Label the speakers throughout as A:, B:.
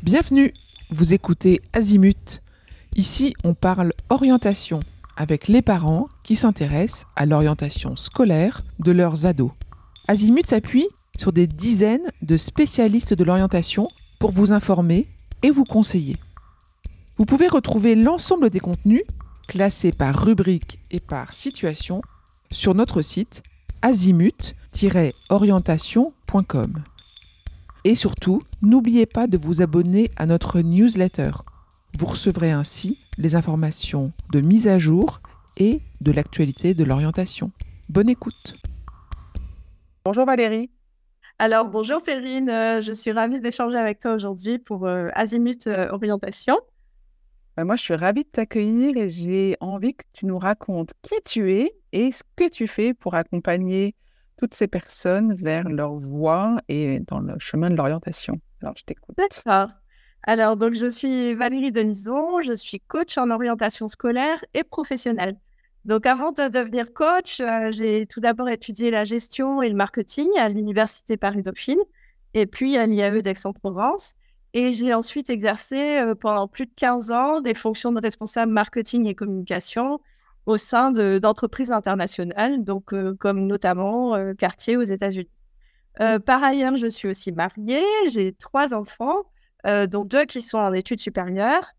A: Bienvenue, vous écoutez Azimut. Ici, on parle orientation avec les parents qui s'intéressent à l'orientation scolaire de leurs ados. Azimut s'appuie sur des dizaines de spécialistes de l'orientation pour vous informer et vous conseiller. Vous pouvez retrouver l'ensemble des contenus classés par rubrique et par situation sur notre site azimut-orientation.com. Et surtout, n'oubliez pas de vous abonner à notre newsletter. Vous recevrez ainsi les informations de mise à jour et de l'actualité de l'orientation. Bonne écoute. Bonjour Valérie.
B: Alors, bonjour Perrine, je suis ravie d'échanger avec toi aujourd'hui pour Azimut Orientation.
A: Moi, je suis ravie de t'accueillir et j'ai envie que tu nous racontes qui tu es et ce que tu fais pour accompagner toutes ces personnes vers leur voie et dans le chemin de l'orientation. Alors, je t'écoute.
B: D'accord. Alors, donc, je suis Valérie Denison, je suis coach en orientation scolaire et professionnelle. Donc, avant de devenir coach, j'ai tout d'abord étudié la gestion et le marketing à l'Université Paris-Dauphine et puis à l'IAE d'Aix-en-Provence. Et j'ai ensuite exercé pendant plus de 15 ans des fonctions de responsable marketing et communication au sein d'entreprises internationales, donc comme notamment Cartier aux États-Unis. Par ailleurs, je suis aussi mariée, j'ai 3 enfants, dont 2 qui sont en études supérieures.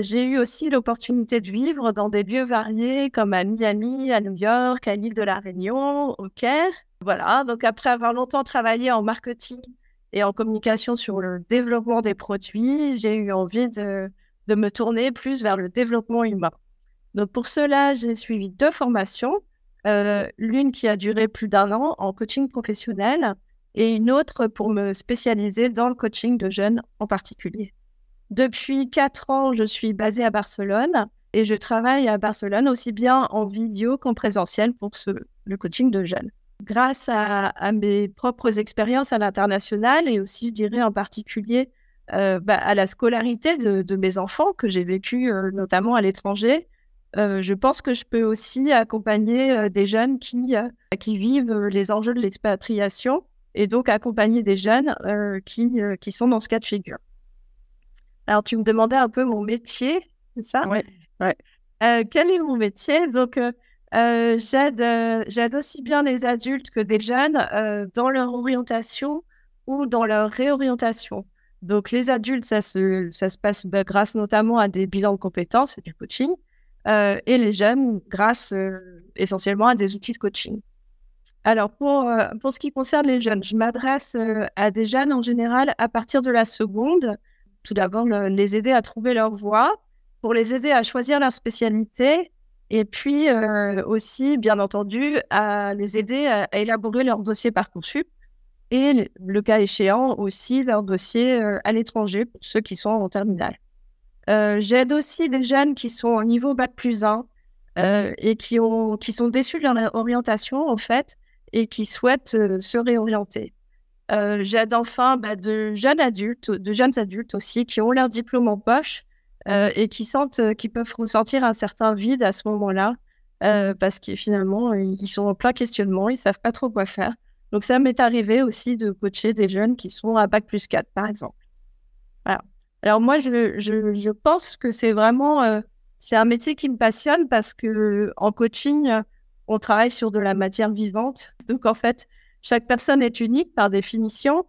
B: J'ai eu aussi l'opportunité de vivre dans des lieux variés comme à Miami, à New York, à l'île de la Réunion, au Caire. Voilà, donc après avoir longtemps travaillé en marketing et en communication sur le développement des produits, j'ai eu envie de me tourner plus vers le développement humain. Donc pour cela, j'ai suivi 2 formations, l'une qui a duré plus d'1 an en coaching professionnel et une autre pour me spécialiser dans le coaching de jeunes en particulier. Depuis 4 ans, je suis basée à Barcelone et je travaille à Barcelone aussi bien en vidéo qu'en présentiel pour le coaching de jeunes. Grâce à mes propres expériences à l'international et aussi, je dirais en particulier, à la scolarité de mes enfants que j'ai vécu notamment à l'étranger, je pense que je peux aussi accompagner des jeunes qui vivent les enjeux de l'expatriation et donc accompagner des jeunes qui sont dans ce cas de figure. Alors, tu me demandais un peu mon métier, c'est ça?
A: Oui.
B: Quel est mon métier? Donc, j'aide aussi bien les adultes que des jeunes dans leur orientation ou dans leur réorientation. Donc, les adultes, ça se passe grâce notamment à des bilans de compétences et du coaching. Et les jeunes, grâce essentiellement à des outils de coaching. Alors, pour ce qui concerne les jeunes, je m'adresse à des jeunes en général à partir de la seconde. Tout d'abord, les aider à trouver leur voie, pour les aider à choisir leur spécialité et puis aussi, bien entendu, à les aider à élaborer leur dossier Parcoursup et, le cas échéant, aussi leur dossier à l'étranger pour ceux qui sont en terminale. J'aide aussi des jeunes qui sont au niveau Bac+1 et qui sont déçus de leur orientation, en fait, et qui souhaitent se réorienter. J'aide enfin de jeunes adultes aussi qui ont leur diplôme en poche et qui peuvent ressentir un certain vide à ce moment-là parce que finalement, ils sont en plein questionnement, ils ne savent pas trop quoi faire. Donc, ça m'est arrivé aussi de coacher des jeunes qui sont à Bac+4, par exemple. Voilà. Alors moi, je pense que c'est vraiment c'est un métier qui me passionne parce que en coaching, on travaille sur de la matière vivante. Donc en fait, chaque personne est unique par définition.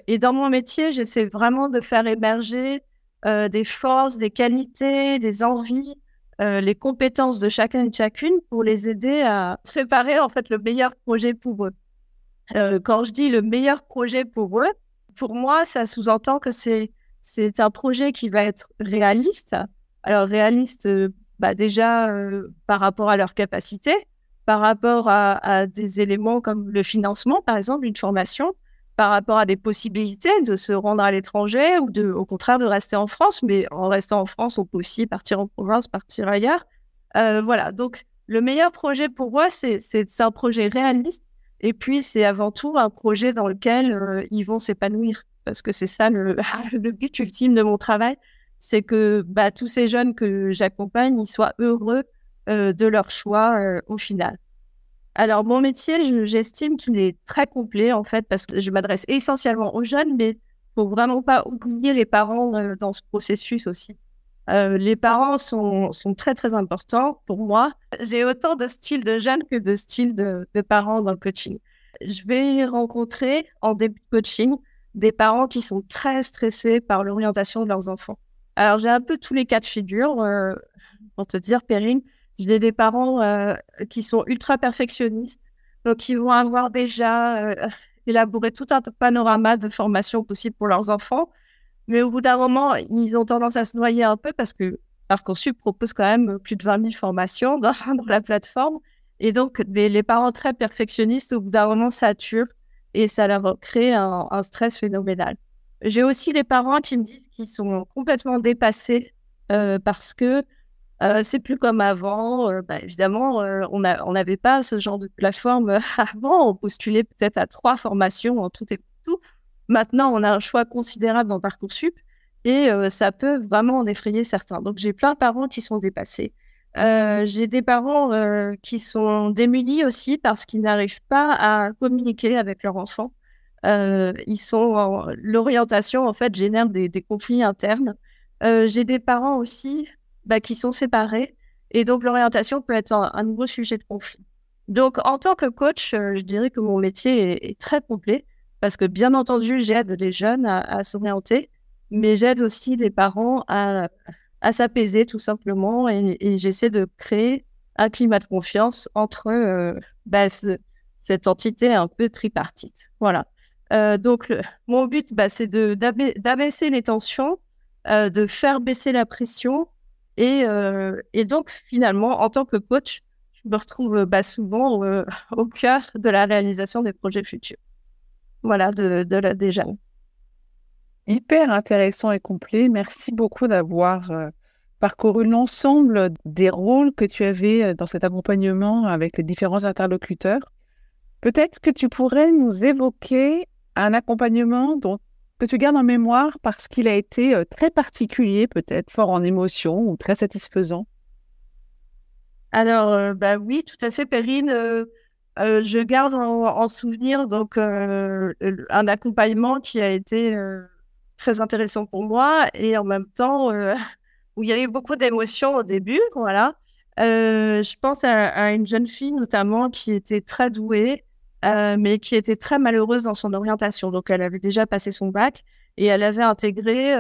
B: Et dans mon métier, j'essaie vraiment de faire émerger des forces, des qualités, des envies, les compétences de chacun et de chacune pour les aider à préparer en fait le meilleur projet pour eux. Quand je dis le meilleur projet pour eux, pour moi, ça sous-entend que c'est un projet qui va être réaliste. Alors, réaliste, déjà par rapport à leurs capacités, par rapport à des éléments comme le financement, par exemple, une formation, par rapport à des possibilités de se rendre à l'étranger ou au contraire de rester en France. Mais en restant en France, on peut aussi partir en province, partir ailleurs. Voilà, donc le meilleur projet pour eux, c'est un projet réaliste. Et puis, c'est avant tout un projet dans lequel ils vont s'épanouir. Parce que c'est ça le but ultime de mon travail, c'est que tous ces jeunes que j'accompagne, ils soient heureux de leur choix au final. Alors, mon métier, j'estime qu'il est très complet, en fait, parce que je m'adresse essentiellement aux jeunes, mais faut vraiment pas oublier les parents dans ce processus aussi. Les parents sont très, très importants pour moi. J'ai autant de styles de jeunes que de styles de parents dans le coaching. Je vais rencontrer en début de coaching des parents qui sont très stressés par l'orientation de leurs enfants. Alors, j'ai un peu tous les cas de figure. Pour te dire, Perrine, j'ai des parents qui sont ultra perfectionnistes, donc qui vont avoir déjà élaboré tout un panorama de formation possible pour leurs enfants. Mais au bout d'un moment, ils ont tendance à se noyer un peu parce que Parcoursup propose quand même plus de 20 000 formations dans la plateforme. Et donc, les parents très perfectionnistes, au bout d'un moment, saturent et ça leur crée un stress phénoménal. J'ai aussi les parents qui me disent qu'ils sont complètement dépassés parce que c'est plus comme avant. Évidemment, on n'avait pas ce genre de plateforme avant. On postulait peut-être à 3 formations en tout et pour tout. Maintenant, on a un choix considérable dans Parcoursup et ça peut vraiment en effrayer certains. Donc, j'ai plein de parents qui sont dépassés. J'ai des parents qui sont démunis aussi parce qu'ils n'arrivent pas à communiquer avec leur enfant. L'orientation, en fait, génère des conflits internes. J'ai des parents aussi qui sont séparés et donc l'orientation peut être un nouveau sujet de conflit. Donc, en tant que coach, je dirais que mon métier est très complet. Parce que, bien entendu, j'aide les jeunes à s'orienter, mais j'aide aussi les parents à s'apaiser, tout simplement, et j'essaie de créer un climat de confiance entre cette entité un peu tripartite. Voilà. Donc, mon but, c'est d'abaisser les tensions, de faire baisser la pression, et donc, finalement, en tant que coach, je me retrouve souvent au cœur de la réalisation des projets futurs. Voilà, des jeunes.
C: Hyper intéressant et complet. Merci beaucoup d'avoir parcouru l'ensemble des rôles que tu avais dans cet accompagnement avec les différents interlocuteurs. Peut-être que tu pourrais nous évoquer un accompagnement que tu gardes en mémoire parce qu'il a été très particulier, peut-être fort en émotion ou très satisfaisant.
B: Alors, oui, tout à fait, Perrine. Je garde en souvenir donc un accompagnement qui a été très intéressant pour moi et en même temps où il y avait beaucoup d'émotions au début. Voilà. Je pense à une jeune fille notamment qui était très douée, mais qui était très malheureuse dans son orientation. Donc, elle avait déjà passé son bac et elle avait intégré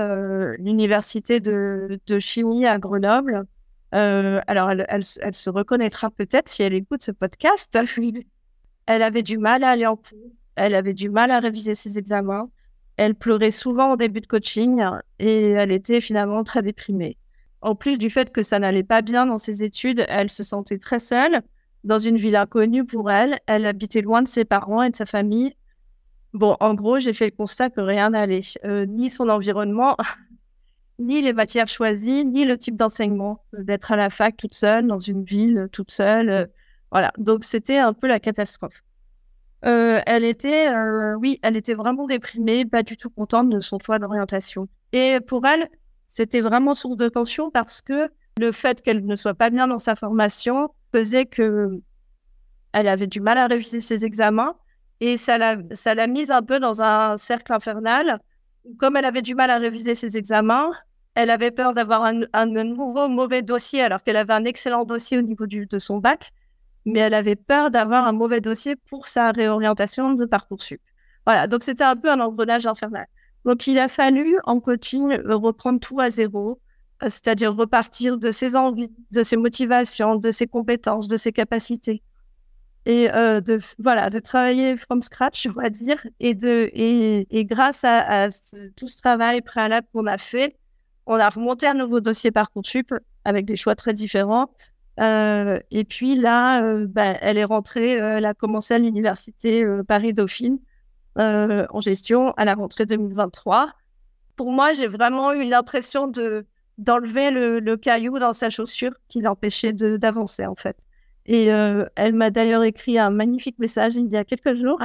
B: l'université de chimie à Grenoble. Alors, elle se reconnaîtra peut-être si elle écoute ce podcast. Elle avait du mal à aller en cours. Elle avait du mal à réviser ses examens. Elle pleurait souvent au début de coaching et elle était finalement très déprimée. En plus du fait que ça n'allait pas bien dans ses études, elle se sentait très seule dans une ville inconnue pour elle. Elle habitait loin de ses parents et de sa famille. Bon, en gros, j'ai fait le constat que rien n'allait. Ni son environnement, ni les matières choisies, ni le type d'enseignement. D'être à la fac toute seule, dans une ville toute seule. Voilà, donc c'était un peu la catastrophe. Elle était vraiment déprimée, pas du tout contente de son choix d'orientation. Et pour elle, c'était vraiment source de tension parce que le fait qu'elle ne soit pas bien dans sa formation faisait que elle avait du mal à réviser ses examens et ça l'a mise un peu dans un cercle infernal. Comme elle avait du mal à réviser ses examens, elle avait peur d'avoir un nouveau mauvais dossier alors qu'elle avait un excellent dossier au niveau de son bac. Mais elle avait peur d'avoir un mauvais dossier pour sa réorientation de Parcoursup. Voilà, donc c'était un peu un engrenage infernal. Donc il a fallu, en coaching, reprendre tout à zéro, c'est-à-dire repartir de ses envies, de ses motivations, de ses compétences, de ses capacités. Et de travailler from scratch, on va dire. Et grâce à tout ce travail préalable qu'on a fait, on a remonté un nouveau dossier Parcoursup avec des choix très différents. Et puis là, elle est rentrée, elle a commencé à l'université Paris-Dauphine en gestion à la rentrée 2023. Pour moi, j'ai vraiment eu l'impression d'enlever le caillou dans sa chaussure qui l'empêchait d'avancer en fait. Et elle m'a d'ailleurs écrit un magnifique message il y a quelques jours.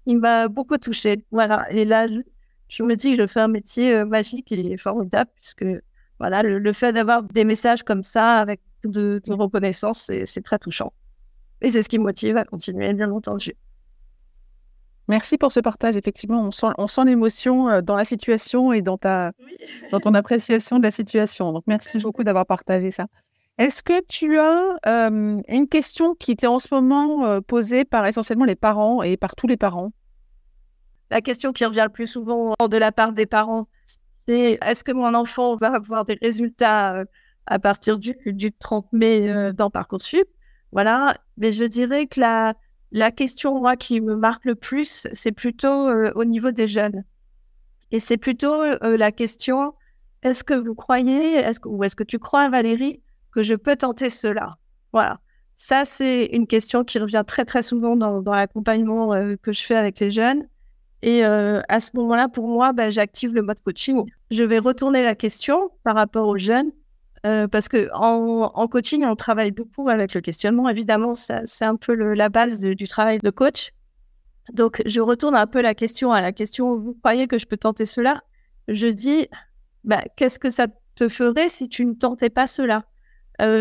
B: Il m'a beaucoup touchée. Voilà. Et là, je me dis que je fais un métier magique et formidable puisque voilà, le fait d'avoir des messages comme ça avec de reconnaissance, c'est très touchant. Et c'est ce qui me motive à continuer, bien entendu.
C: Merci pour ce partage. Effectivement, on sent l'émotion dans la situation et dans ton appréciation de la situation. Donc, merci beaucoup d'avoir partagé ça. Est-ce que tu as une question qui était en ce moment posée par essentiellement les parents et par tous les parents?
B: La question qui revient le plus souvent de la part des parents, c'est est-ce que mon enfant va avoir des résultats à partir du 30 mai dans Parcoursup? Voilà. Mais je dirais que la question, moi, qui me marque le plus, c'est plutôt au niveau des jeunes. Et c'est plutôt la question, est-ce que vous croyez, ou est-ce que tu crois, Valérie, que je peux tenter cela? Voilà. Ça, c'est une question qui revient très, très souvent dans l'accompagnement que je fais avec les jeunes. Et à ce moment-là, pour moi, j'active le mode coaching. Je vais retourner la question par rapport aux jeunes. Parce qu'en coaching, on travaille beaucoup avec le questionnement. Évidemment, c'est un peu la base du travail de coach. Donc, je retourne un peu la question à la question, vous croyez que je peux tenter cela? Je dis, qu'est-ce que ça te ferait si tu ne tentais pas cela?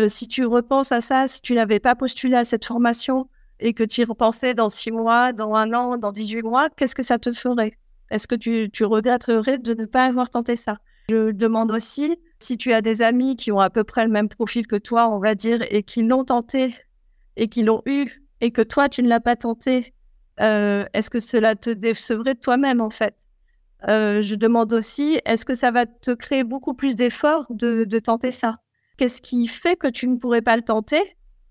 B: Si tu repenses à ça, si tu n'avais pas postulé à cette formation et que tu y repensais dans 6 mois, dans 1 an, dans 18 mois, qu'est-ce que ça te ferait? Est-ce que tu regretterais de ne pas avoir tenté ça? Je demande aussi, si tu as des amis qui ont à peu près le même profil que toi, on va dire, et qui l'ont tenté, et qui l'ont eu, et que toi, tu ne l'as pas tenté, est-ce que cela te décevrait de toi-même, en fait? Je demande aussi, est-ce que ça va te créer beaucoup plus d'efforts de tenter ça? Qu'est-ce qui fait que tu ne pourrais pas le tenter?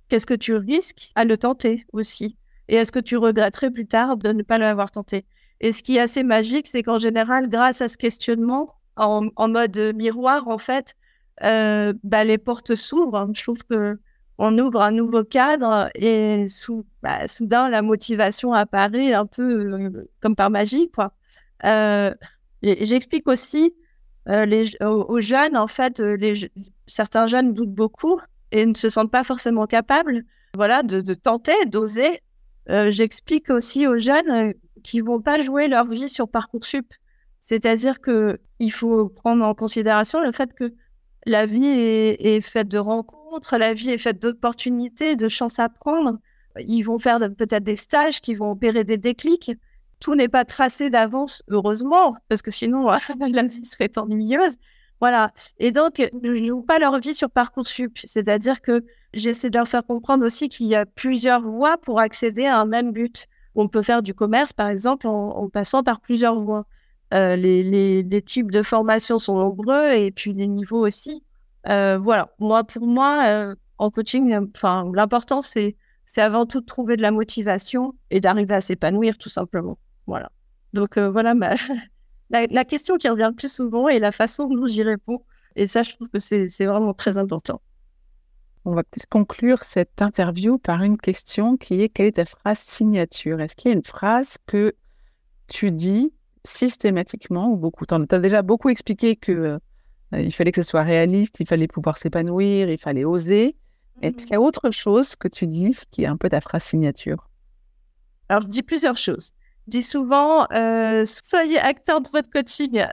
B: Qu'est-ce que tu risques à le tenter aussi? Et est-ce que tu regretterais plus tard de ne pas l'avoir tenté? Et ce qui est assez magique, c'est qu'en général, grâce à ce questionnement, en mode miroir, en fait, les portes s'ouvrent. Je trouve qu'on ouvre un nouveau cadre et soudain, la motivation apparaît un peu comme par magie, quoi. Et j'explique aussi aux jeunes, en fait, certains jeunes doutent beaucoup et ne se sentent pas forcément capables, voilà, de tenter, d'oser. J'explique aussi aux jeunes qui vont pas jouer leur vie sur Parcoursup. C'est-à-dire qu'il faut prendre en considération le fait que la vie est faite de rencontres, la vie est faite d'opportunités, de chances à prendre. Ils vont faire peut-être des stages qui vont opérer des déclics. Tout n'est pas tracé d'avance, heureusement, parce que sinon, la vie serait ennuyeuse. Voilà. Et donc, ne jouent pas leur vie sur Parcoursup. C'est-à-dire que j'essaie de leur faire comprendre aussi qu'il y a plusieurs voies pour accéder à un même but. On peut faire du commerce, par exemple, en passant par plusieurs voies. Les types de formation sont nombreux et puis les niveaux aussi. Voilà. Pour moi, en coaching, l'important, c'est avant tout de trouver de la motivation et d'arriver à s'épanouir, tout simplement. Voilà. Donc, voilà la question qui revient le plus souvent et la façon dont j'y réponds. Et ça, je trouve que c'est vraiment très important.
C: On va peut-être conclure cette interview par une question qui est: quelle est ta phrase signature? Est-ce qu'il y a une phrase que tu dis systématiquement ou beaucoup? Tu as déjà beaucoup expliqué que il fallait que ce soit réaliste, il fallait pouvoir s'épanouir, il fallait oser. Est-ce qu'il y a autre chose que tu dis qui est un peu ta phrase signature?
B: Alors, je dis plusieurs choses. Je dis souvent, soyez acteur de votre coaching.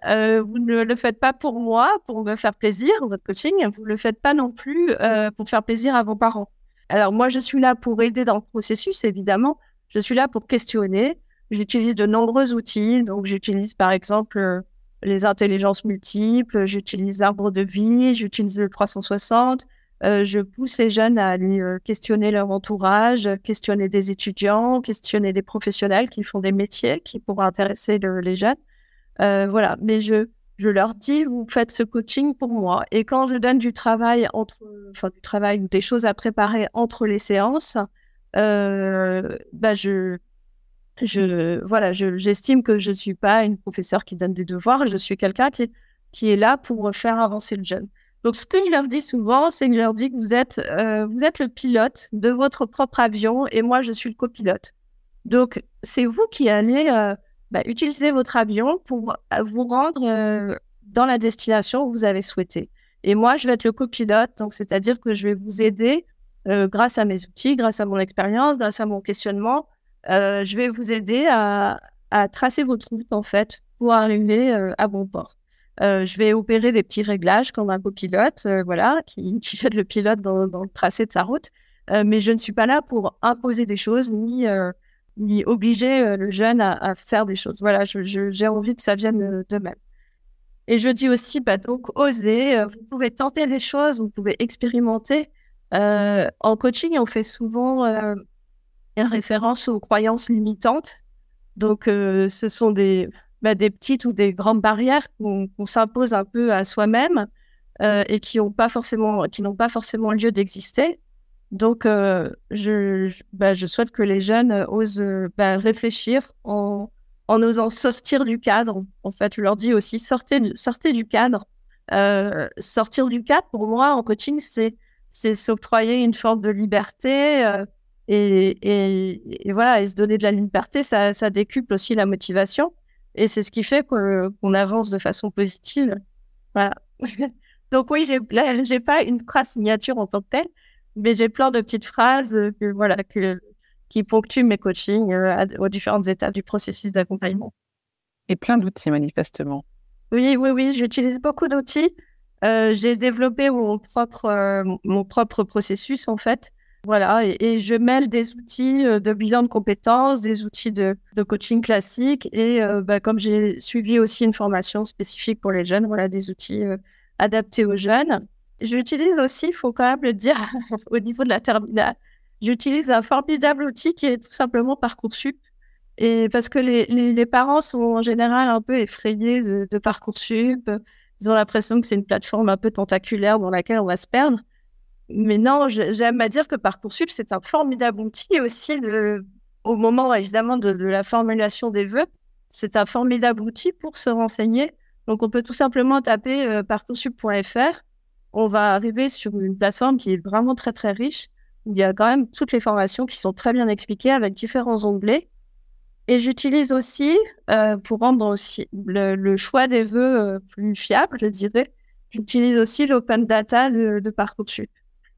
B: Vous ne le faites pas pour moi, pour me faire plaisir, votre coaching. Vous ne le faites pas non plus pour faire plaisir à vos parents. Alors, moi, je suis là pour aider dans le processus, évidemment. Je suis là pour questionner. J'utilise de nombreux outils. Donc, j'utilise, par exemple, les intelligences multiples. J'utilise l'arbre de vie. J'utilise le 360. Je pousse les jeunes à aller questionner leur entourage, questionner des étudiants, questionner des professionnels qui font des métiers qui pourraient intéresser les jeunes. Voilà, mais je leur dis, vous faites ce coaching pour moi. Et quand je donne du travail ou des choses à préparer entre les séances, j'estime que je suis pas une professeure qui donne des devoirs. Je suis quelqu'un qui est là pour faire avancer le jeune. Donc, ce que je leur dis souvent, c'est que je leur dis que vous êtes le pilote de votre propre avion et moi, je suis le copilote. Donc, c'est vous qui allez utiliser votre avion pour vous rendre dans la destination que vous avez souhaité. Et moi, je vais être le copilote, donc c'est-à-dire que je vais vous aider grâce à mes outils, grâce à mon expérience, grâce à mon questionnement. Je vais vous aider à tracer votre route, en fait, pour arriver à bon port. Je vais opérer des petits réglages comme un copilote, qui aide le pilote dans le tracé de sa route. Mais je ne suis pas là pour imposer des choses ni ni obliger le jeune à faire des choses. Voilà, j'ai envie que ça vienne d'eux-mêmes. Et je dis aussi, donc, osez, vous pouvez tenter les choses, vous pouvez expérimenter. En coaching, on fait souvent référence aux croyances limitantes. Donc, ce sont des petites ou des grandes barrières qu'on s'impose un peu à soi-même et qui n'ont pas forcément lieu d'exister. Donc, je souhaite que les jeunes osent réfléchir en osant sortir du cadre. En fait, je leur dis aussi, sortez du cadre. Sortir du cadre, pour moi, en coaching, c'est s'octroyer une forme de liberté et voilà, et se donner de la liberté, ça décuple aussi la motivation. Et c'est ce qui fait qu'on avance de façon positive. Voilà. Donc oui, j'ai pas une phrase signature en tant que telle, mais j'ai plein de petites phrases qui ponctuent mes coachings aux différentes étapes du processus d'accompagnement.
C: Et plein d'outils, manifestement.
B: Oui, j'utilise beaucoup d'outils. J'ai développé mon propre processus, en fait. Voilà, et je mêle des outils de bilan de compétences, des outils de coaching classique et comme j'ai suivi aussi une formation spécifique pour les jeunes, voilà, des outils adaptés aux jeunes. J'utilise aussi, il faut quand même le dire, au niveau de la terminale, j'utilise un formidable outil qui est tout simplement Parcoursup. Et parce que les parents sont en général un peu effrayés de Parcoursup, ils ont l'impression que c'est une plateforme un peu tentaculaire dans laquelle on va se perdre. Mais non, j'aime à dire que Parcoursup, c'est un formidable outil aussi au moment, évidemment, de la formulation des vœux. C'est un formidable outil pour se renseigner. Donc, on peut tout simplement taper parcoursup.fr. On va arriver sur une plateforme qui est vraiment très, très riche, où il y a quand même toutes les formations qui sont très bien expliquées avec différents onglets. Et j'utilise aussi, pour rendre aussi le choix des vœux plus fiable, je dirais, j'utilise aussi l'open data de Parcoursup.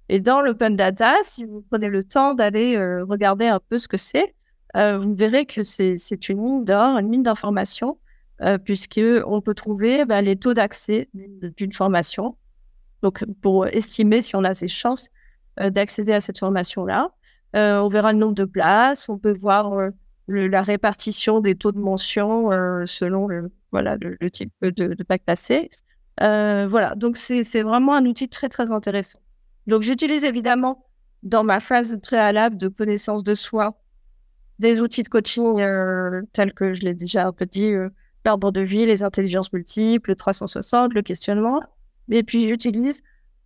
B: Et dans l'open data, si vous prenez le temps d'aller regarder un peu ce que c'est, vous verrez que c'est une mine d'or, une mine d'informations, puisqu'on peut trouver les taux d'accès d'une formation. Donc, pour estimer si on a ces chances d'accéder à cette formation-là. On verra le nombre de places, on peut voir la répartition des taux de mention selon le type de bac passé. Voilà, donc c'est vraiment un outil très, très intéressant. Donc, j'utilise évidemment dans ma phase préalable de connaissance de soi des outils de coaching tels que je l'ai déjà un peu dit, l'arbre de vie, les intelligences multiples, le 360, le questionnement. Et puis, j'utilise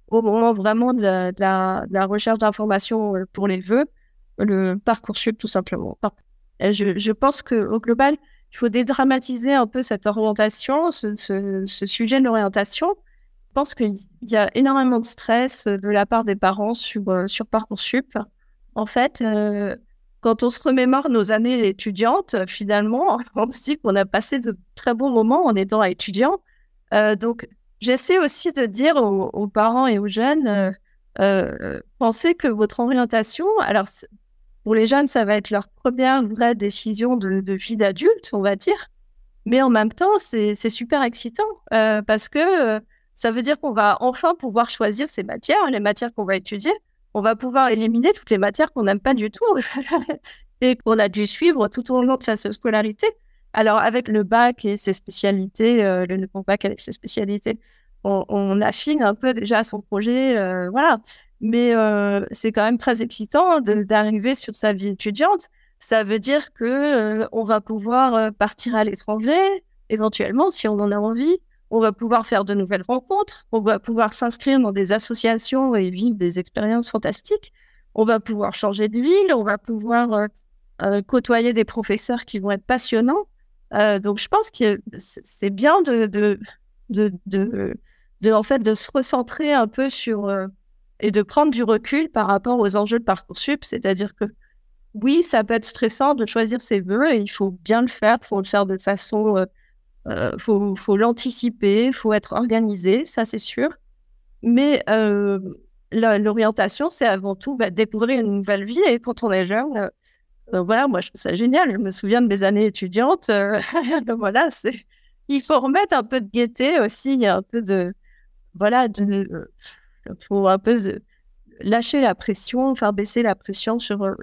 B: au moment vraiment de la recherche d'informations pour les vœux, le Parcoursup tout simplement. Et je pense qu'au global, il faut dédramatiser un peu cette orientation, ce sujet de l'orientation. Je pense qu'il y a énormément de stress de la part des parents sur Parcoursup. En fait, quand on se remémore nos années étudiantes, finalement, on se dit qu'on a passé de très bons moments en étant étudiant. Donc, j'essaie aussi de dire aux parents et aux jeunes, pensez que votre orientation, alors pour les jeunes, ça va être leur première vraie décision de vie d'adulte, on va dire, mais en même temps, c'est super excitant parce que ça veut dire qu'on va enfin pouvoir choisir ces matières, les matières qu'on va étudier. On va pouvoir éliminer toutes les matières qu'on n'aime pas du tout et qu'on a dû suivre tout au long de sa scolarité. Alors, avec le bac et ses spécialités, le bac avec ses spécialités, on affine un peu déjà son projet, voilà. Mais c'est quand même très excitant d'arriver sur sa vie étudiante. Ça veut dire que on va pouvoir partir à l'étranger, éventuellement, si on en a envie. On va pouvoir faire de nouvelles rencontres. On va pouvoir s'inscrire dans des associations et vivre des expériences fantastiques. On va pouvoir changer de ville. On va pouvoir côtoyer des professeurs qui vont être passionnants. Donc, je pense que c'est bien en fait, de se recentrer un peu sur et de prendre du recul par rapport aux enjeux de Parcoursup. C'est-à-dire que oui, ça peut être stressant de choisir ses vœux et il faut bien le faire. Il faut le faire de façon... faut l'anticiper, il faut être organisé, ça c'est sûr. Mais l'orientation, c'est avant tout découvrir une nouvelle vie. Et quand on est jeune, voilà, moi je trouve ça génial. Je me souviens de mes années étudiantes. Voilà, il faut remettre un peu de gaieté aussi. Il y a un peu de... Voilà, faut un peu lâcher la pression, faire baisser la pression sur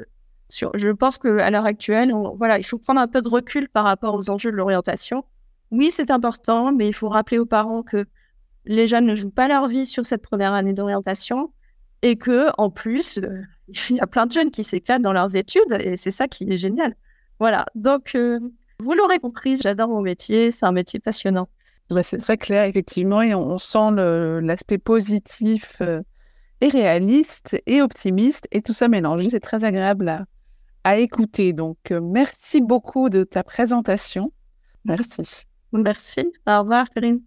B: Je pense qu'à l'heure actuelle, il faut prendre un peu de recul par rapport aux enjeux de l'orientation. Oui, c'est important, mais il faut rappeler aux parents que les jeunes ne jouent pas leur vie sur cette première année d'orientation et que, en plus, il y a plein de jeunes qui s'éclatent dans leurs études et c'est ça qui est génial. Voilà. Donc, vous l'aurez compris, j'adore mon métier. C'est un métier passionnant.
C: C'est très clair, effectivement, et on sent l'aspect positif et réaliste et optimiste et tout ça mélangé. C'est très agréable à écouter. Donc, merci beaucoup de ta présentation. Merci.
B: Merci. Au revoir, Karine.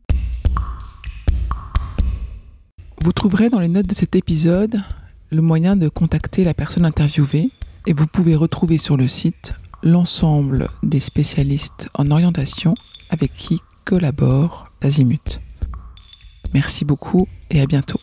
A: Vous trouverez dans les notes de cet épisode le moyen de contacter la personne interviewée et vous pouvez retrouver sur le site l'ensemble des spécialistes en orientation avec qui collabore Azimut. Merci beaucoup et à bientôt.